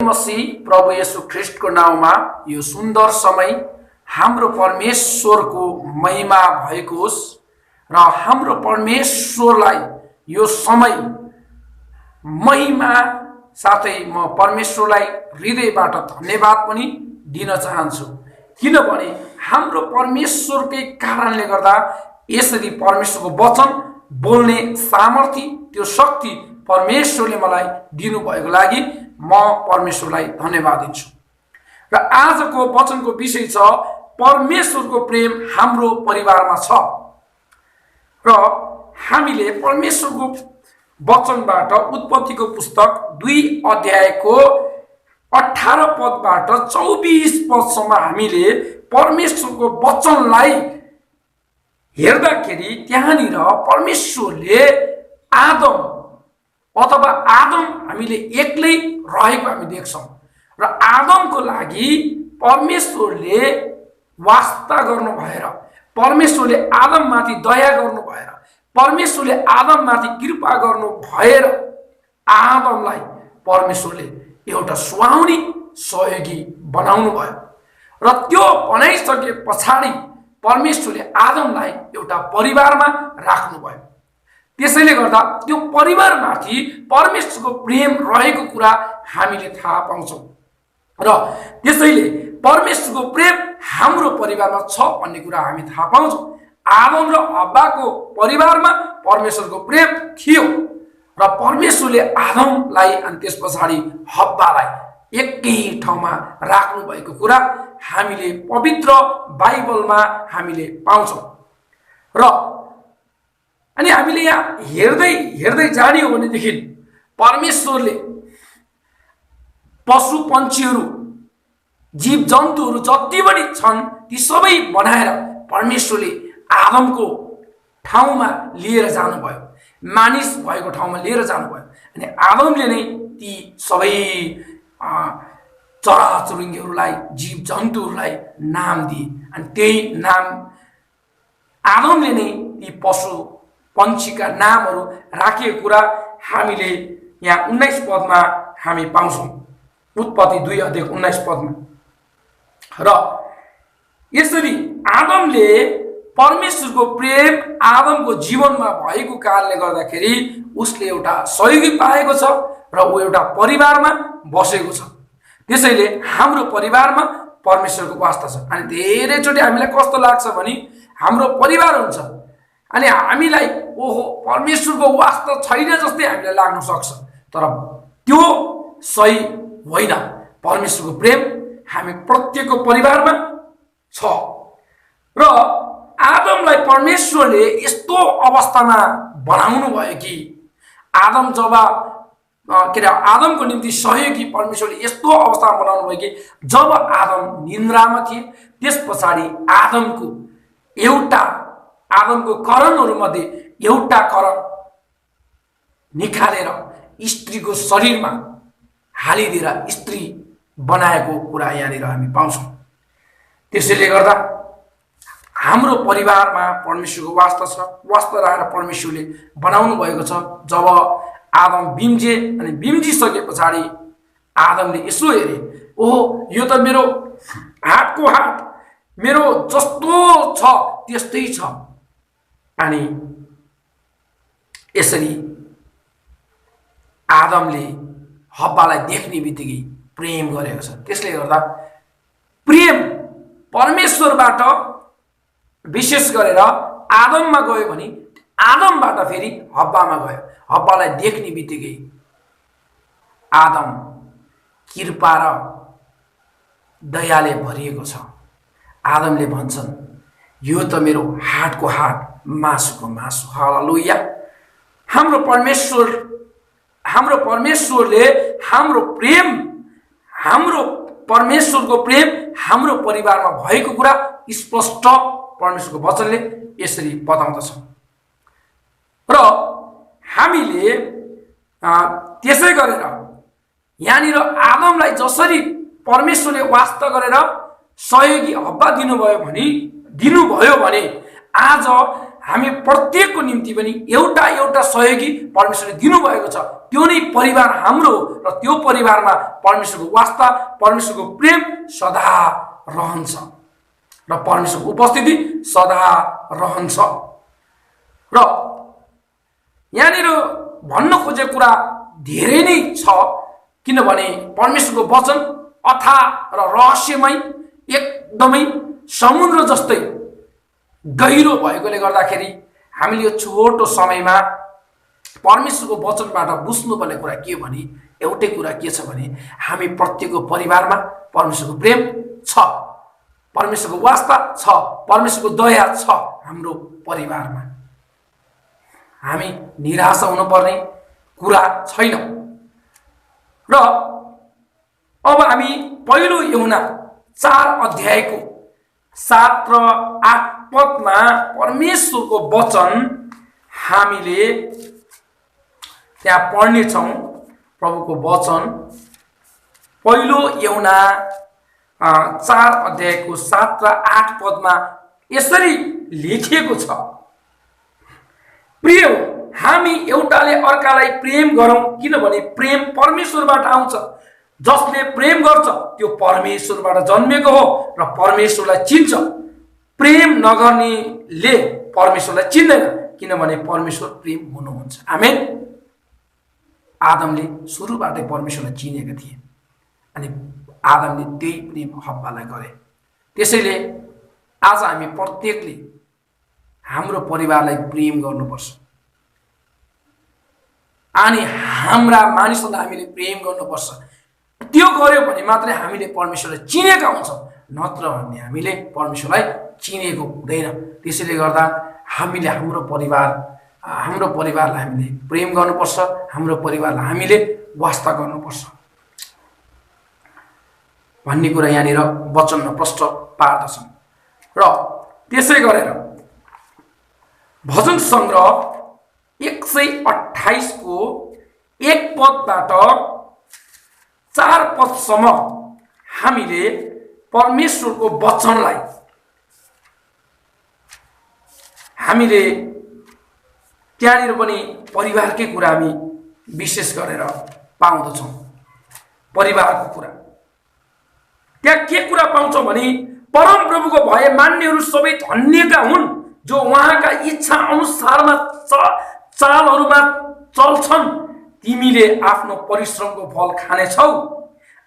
मसीह प्रभु येशू ख्रिस्टको नाउँमा यो सुन्दर समय हाम्रो परमेश्वरको महिमा भएको होस् र हाम्रो परमेश्वरलाई यो समय महिमा साथै म परमेश्वरलाई हृदयबाट धन्यवाद पनि दिन चाहन्छु, किनभने हाम्रो परमेश्वरकै कारणले गर्दा यसरी परमेश्वरको वचन बोल्ने सामर्थ्य, त्यो शक्ति परमेश्वरले मलाई दिनुभएको लागि म परमेश्वरलाई धन्यवाद दिन्छु। र आजको वचनको विषय छ परमेश्वरको प्रेम हाम्रो परिवारमा छ। र हामीले परमेश्वरको वचनबाट उत्पत्तिको पुस्तक 2 अध्यायको 18 पदबाट 24 पदसम्म हामीले परमेश्वरको वचनलाई हेर्दाखेरि त्यहाँनिर परमेश्वरले आदम अथवा आदम हामीले एक्लै रहेको हामी देख्छौँ र आदमको लागि परमेश्वरले वास्ता गर्नु भएर, परमेश्वरले आदममाथि दया गर्नु भएर, परमेश्वरले आदममाथि कृपा गर्नु भएर आदमलाई परमेश्वरले एउटा सुहाउने सहयोगी बनाउनु भयो र त्यो बनाइसके पछाडि परमेश्वरले आदमलाई एउटा परिवारमा राख्नु भयो। त्यसैले गर्दा त्यो परिवारमाथि परमेश्वरको प्रेम रहेको कुरा हामीले थाहा पाउँछौँ र त्यसैले परमेश्वरको प्रेम हाम्रो परिवारमा छ भन्ने कुरा हामी थाहा पाउँछौँ। आदम र हव्वाको परिवारमा परमेश्वरको प्रेम थियो र परमेश्वरले आदमलाई अनि त्यस पछाडि हव्वालाई एकै ठाउँमा राख्नु भएको कुरा हामीले पवित्र बाइबलमा हामीले पाउँछौँ। र अनि हामीले यहाँ हेर्दै जाने हो भनेदेखि परमेश्वरले पशु पन्छीहरू, जीव जन्तुहरू जति पनि छन् ती सबै बनाएर परमेश्वरले आदमको ठाउँमा लिएर जानुभयो, मानिस भएको ठाउँमा लिएर जानुभयो। अनि आदमले नै ती सबै चराचुरुङ्गीहरूलाई, जीव जन्तुहरूलाई नाम दिए अनि त्यही नाम आदमले नै ती पशु पन्छीका नामहरू राखिएको कुरा हामीले यहाँ 19 पदमा हामी पाउँछौँ। उत्पत्ति 2 अध्याय 19 पदमा। र यसरी आदमले परमेश्वरको प्रेम आदमको जीवनमा भएको कारणले गर्दाखेरि उसले एउटा सहयोगी पाएको छ र ऊ एउटा परिवारमा बसेको छ। त्यसैले हाम्रो परिवारमा परमेश्वरको वास्ता छ। अनि धेरैचोटि हामीलाई कस्तो लाग्छ भने हाम्रो परिवार हुन्छ अनि हामीलाई ओहो परमेश्वरको वास्ता छैन जस्तै हामीलाई लाग्न सक्छ, तर त्यो सही होइन। परमेश्वरको प्रेम हामी प्रत्येकको परिवारमा छ र आदमलाई परमेश्वरले यस्तो अवस्थामा बनाउनु भयो कि आदम जब आदमको निम्ति सहयोगी परमेश्वरले यस्तो अवस्थामा बनाउनु भयो कि जब आदम निन्द्रामा थिए त्यस पछाडि आदमको करणहरूमध्ये एउटा करण निकालेर स्त्रीको शरीरमा हालिदिएर स्त्री बनाएको कुरा यहाँनिर हामी पाउँछौँ। त्यसैले गर्दा हाम्रो परिवारमा परमेश्वरको वास्ता छ, वास्ता रहेर परमेश्वरले बनाउनु भएको छ। जब आदम बिम्जे अनि बिम्जिसके पछाडि आदमले यसो हेरे, ओहो यो त मेरो हातको हात, मेरो जस्तो छ त्यस्तै छ। अनि यसरी आदमले हव्वालाई देख्ने बित्तिकै प्रेम गरेको छ। त्यसले गर्दा प्रेम परमेश्वरबाट विशेष गरेर आदममा गयो भने आदमबाट फेरि हव्वामा गयो। हव्वालाई देख्ने बित्तिकै आदम कृपा र दयाले भरिएको छ। आदमले भन्छन् यो त मेरो हाडको हाड, मासुको मासु। हालेलुया। हाम्रो परमेश्वरले हाम्रो परमेश्वरको प्रेम हाम्रो परिवारमा भएको कुरा स्पष्ट परमेश्वरको वचनले यसरी बताउँदछ। र हामीले त्यसै गरेर यहाँनिर आदमलाई जसरी परमेश्वरले वास्ता गरेर सहयोगी हव्वा दिनुभयो भने आज हामी प्रत्येकको निम्ति पनि एउटा एउटा सहयोगी परमेश्वरले दिनुभएको छ। त्यो नै परिवार हाम्रो हो र त्यो परिवारमा परमेश्वरको वास्ता, परमेश्वरको प्रेम सदा रहन्छ र परमेश्वरको उपस्थिति सदा रहन्छ। र यहाँनिर भन्न खोजेको कुरा धेरै नै छ, किनभने परमेश्वरको वचन अथाह र रहस्यमय, एकदमै समुद्र जस्तै गहिरो भएकोले गर्दाखेरि हामीले यो छोटो समयमा परमेश्वरको वचनबाट बुझ्नुपर्ने कुरा के भने एउटै कुरा के छ भने हामी प्रत्येकको परिवारमा परमेश्वरको प्रेम छ, परमेश्वरको वास्ता छ, परमेश्वरको दया छ हाम्रो परिवारमा। हामी निराशा हुनुपर्ने कुरा छैन। र अब हामी पहिलो यूहन्ना 4 अध्यायको 7 र 8 पदमा परमेश्वरको वचन हामीले त्यहाँ पढ्नेछौँ। प्रभुको वचन पहिलो यूहन्ना 4 अध्यायको 7 र 8 पदमा यसरी लेखिएको छ, प्रिय हामी एउटाले अर्कालाई प्रेम गरौँ, किनभने प्रेम परमेश्वरबाट आउँछ। जसले प्रेम गर्छ त्यो परमेश्वरबाट जन्मेको हो र परमेश्वरलाई चिन्छ। प्रेम नगर्नेले परमेश्वरलाई चिन्दैन, किनभने परमेश्वर प्रेम हुनुहुन्छ। आमेन। आदमले सुरुबाटै परमेश्वरलाई चिनेका थिए अनि आदमले त्यही प्रेम हव्वालाई गरे। त्यसैले आज हामी प्रत्येकले हाम्रो परिवारलाई प्रेम गर्नुपर्छ अनि हाम्रा मानिसहरूलाई हामीले प्रेम गर्नुपर्छ। त्यो गर्यो भने मात्रै हामीले परमेश्वरलाई चिनेका हुन्छौँ, नत्र भने हामीले परमेश्वरलाई चिनेको हुँदैन। त्यसैले गर्दा हामीले हाम्रो परिवारलाई हामीले प्रेम गर्नुपर्छ, हाम्रो परिवारलाई हामीले वास्ता गर्नुपर्छ भन्ने कुरा यहाँनिर वचनमा प्रष्ट पार्दछन्। र त्यसै गरेर भजन सङ्ग्रह 128 को 1 पदबाट 4 पदसम्म हामीले परमेश्वरको वचनलाई हामीले त्यहाँनिर पनि परिवारकै कुरा हामी विशेष गरेर पाउँदछौँ। परिवारको कुरा त्यहाँ के कुरा पाउँछौँ भने परम प्रभुको भय मान्नेहरू सबै धन्यका हुन्, जो उहाँका इच्छा अनुसारमा चालहरूमा चल्छन्। तिमीले आफ्नो परिश्रमको फल खानेछौ,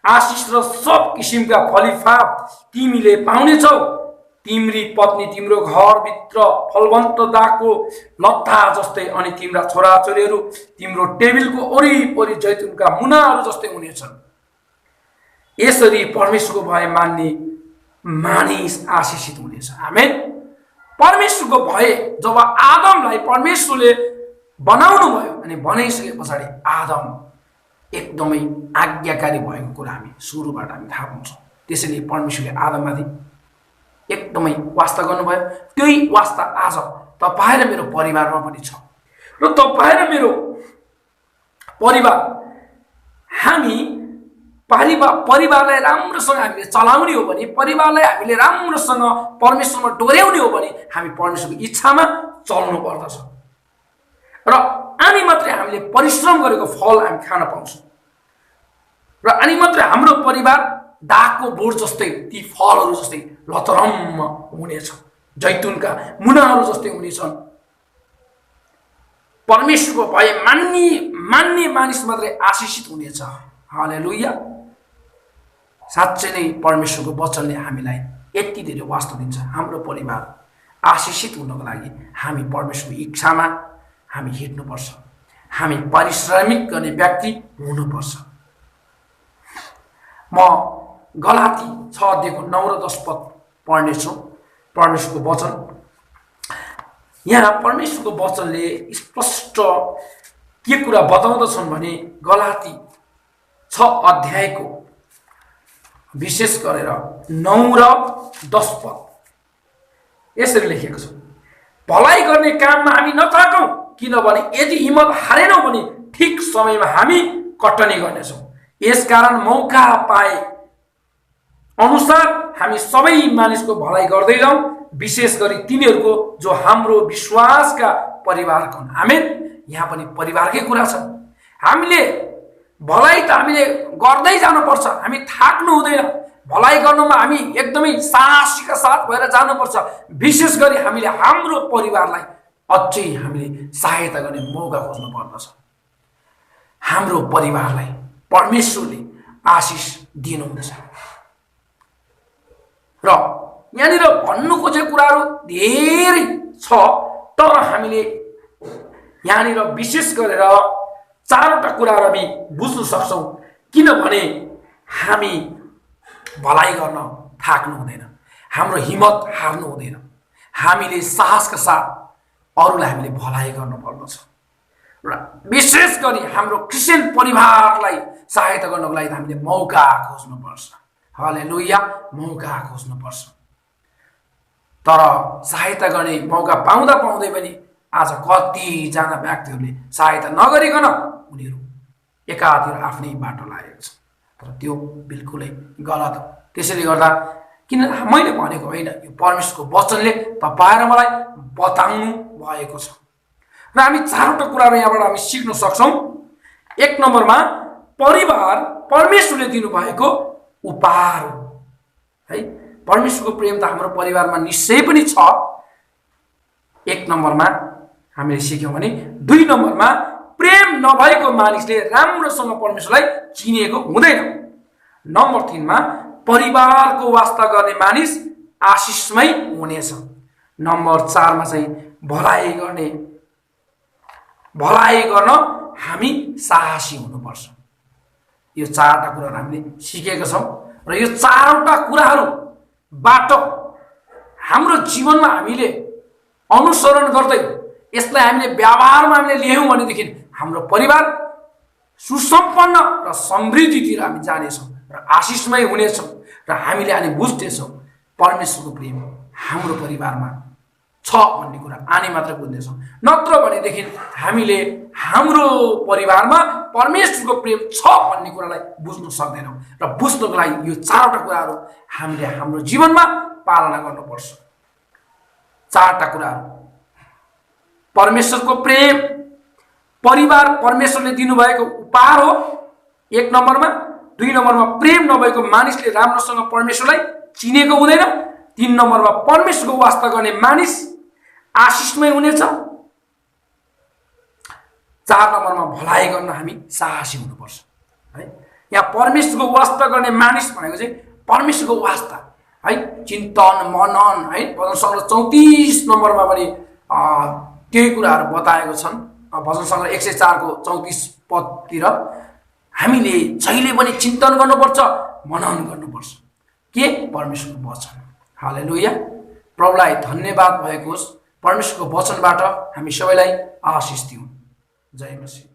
आशिष र सब किसिमका फलिफाप तिमीले पाउनेछौ। तिम्री पत्नी तिम्रो घरभित्र फलवन्तताको लत्ता जस्तै अनि तिम्रा छोराछोरीहरू तिम्रो टेबलको वरिपरि जैतुनका मुनाहरू जस्तै हुनेछन्। यसरी परमेश्वरको भय मान्ने मानिस आशिषित हुनेछ। आमेन। परमेश्वरको भय जब आदमलाई परमेश्वरले बनाउनु भयो अनि बनाइसके पछाडि आदम एकदमै आज्ञाकारी भएको कुरा हामी सुरुबाट हामी थाहा पाउँछौँ। त्यसैले परमेश्वरले आदममाथि एकदमै वास्ता गर्नुभयो। त्यही वास्ता आज तपाईँ र मेरो परिवारमा पनि छ। र तपाईँ र मेरो परिवार हामी परिवारलाई राम्रोसँग हामीले चलाउने हो भने, परिवारलाई हामीले राम्रोसँग परमेश्वरमा डोर्याउने हो भने हामी परमेश्वरको इच्छामा चल्नु पर्दछ र अनि मात्रै हामीले परिश्रम गरेको फल हामी खान पाउँछौँ। र अनि मात्रै हाम्रो परिवार दागको बोट जस्तै ती फलहरू जस्तै लतरम्म हुनेछ, जैतुनका मुनाहरू जस्तै हुनेछन्। परमेश्वरको भय मान्ने मानिस मात्रै आशिषित हुनेछ। हालेलुया। साँच्चै नै परमेश्वरको वचनले हामीलाई यति धेरै वास्ता दिन्छ। हाम्रो परिवार आशिषित हुनको लागि हामी परमेश्वरको इच्छामा हामी हिँड्नुपर्छ। हामी परिश्रमिक गर्ने व्यक्ति हुनुपर्छ। म गलाती 6 अध्यायको 9 र 10 पद पढ्नेछु। परमेश्वरको वचन यहाँ परमेश्वरको वचनले स्पष्ट के कुरा बताउँदछन् भने गलाती 6 अध्यायको विशेष गरेर 9 र 10 पद यसरी लेखेको छ, भलाइ गर्ने काममा हामी नथाकौँ, किनभने यदि हिम्मत हारेनौँ भने ठिक समयमा हामी कटनी गर्नेछौँ। यसकारण मौका पाए अनुसार हामी सबै मानिसको भलाइ गर्दै जाउँ विशेष गरी तिनीहरूको जो हाम्रो विश्वासका परिवारका हुन्। आमेन। यहाँ पनि परिवारकै कुरा छ। हामीले भलाइ त हामीले गर्दै जानुपर्छ, हामी थाक्नु हुँदैन। भलाइ गर्नुमा हामी एकदमै साहसीका साथ भएर जानुपर्छ। विशेष गरी हामीले हाम्रो परिवारलाई अझै हामीले सहायता गर्ने मौका खोज्नु पर्दछ। हाम्रो परिवारलाई परमेश्वरले आशिष दिनुहुनेछ। र यहाँनिर भन्नु खोजेको कुराहरू धेरै छ, तर हामीले यहाँनिर विशेष गरेर 4वटा कुराहरू हामी बुझ्न सक्छौँ। किनभने हामी भलाइ गर्न थाक्नु हुँदैन, हाम्रो हिम्मत हार्नु हुँदैन। हामीले साहसका साथ अरूलाई हामीले भलाइ गर्नुपर्दछ। र विशेष गरी हाम्रो क्रिस्चियन परिवारलाई सहायता गर्नको लागि हामीले मौका खोज्नुपर्छ। हालेलुया, मौका खोज्नुपर्छ। तर सहायता गर्ने मौका पाउँदा पाउँदै पनि आज कतिजना व्यक्तिहरूले सहायता नगरिकन उनीहरू एकातिर आफ्नै बाटो लागेको छ। तर त्यो बिल्कुलै गलत हो। त्यसैले गर्दा किन मैले भनेको होइन, यो परमेश्वरको वचनले तपाईँ र मलाई बताउनु भएको छ। र हामी 4वटा कुराहरू यहाँबाट हामी सिक्न सक्छौँ। 1 नम्बरमा परिवार परमेश्वरले दिनुभएको उपहार हो है। परमेश्वरको प्रेम त हाम्रो परिवारमा निश्चय पनि छ। 1 नम्बरमा हामीले सिक्यौँ भने 2 नम्बरमा प्रेम नभएको मानिसले राम्रोसँग परमेश्वरलाई चिनेको हुँदैन। नम्बर 3 मा परिवारको वास्ता गर्ने मानिस आशिषमै हुनेछ। नम्बर 4 मा चाहिँ भलाइ गर्न हामी साहसी हुनुपर्छ। यो 4वटा कुराहरू हामीले सिकेका छौँ। र यो 4वटा कुराहरूबाट हाम्रो जीवनमा हामीले अनुसरण गर्दै यसलाई हामीले व्यवहारमा हामीले ल्यायौँ भनेदेखि हाम्रो परिवार सुसम्पन्न र समृद्धितिर हामी जानेछौँ र आशिषमय हुनेछौँ। र हामीले अनि बुझ्नेछौँ परमेश्वरको प्रेम हाम्रो परिवारमा छ भन्ने कुरा आनी मात्र बुझ्नेछौँ। नत्र भनेदेखि हामीले हाम्रो परिवारमा परमेश्वरको प्रेम छ भन्ने कुरालाई बुझ्न सक्दैनौँ। र बुझ्नको लागि यो 4वटा कुराहरू हामीले हाम्रो जीवनमा पालना गर्नुपर्छ। 4वटा कुराहरू परमेश्वरको प्रेम, परिवार परमेश्वरले दिनुभएको उपहार हो 1 नम्बरमा। 2 नम्बरमा प्रेम नभएको मानिसले राम्रोसँग परमेश्वरलाई चिनेको हुँदैन। 3 नम्बरमा परमेश्वरको वास्ता गर्ने मानिस आशिषमय हुनेछ। 4 नम्बरमा भलाइ गर्न हामी साहसी हुनुपर्छ है। यहाँ परमेश्वरको वास्ता गर्ने मानिस भनेको चाहिँ परमेश्वरको वास्ता है, चिन्तन मनन है। भजन सङ्ग्रह 34 नम्बरमा पनि त्यही कुराहरू बताएको छन्। भजन सङ्ग्रह 104 को 34 पदतिर हामीले जहिले पनि चिन्तन गर्नुपर्छ, मनन गर्नुपर्छ के परमेश्वरको वचन। हालेलुया, प्रभुलाई धन्यवाद भएको होस्। परमेश्वरको वचनबाट हामी सबैलाई आशिष दिउँ। जय मसीह।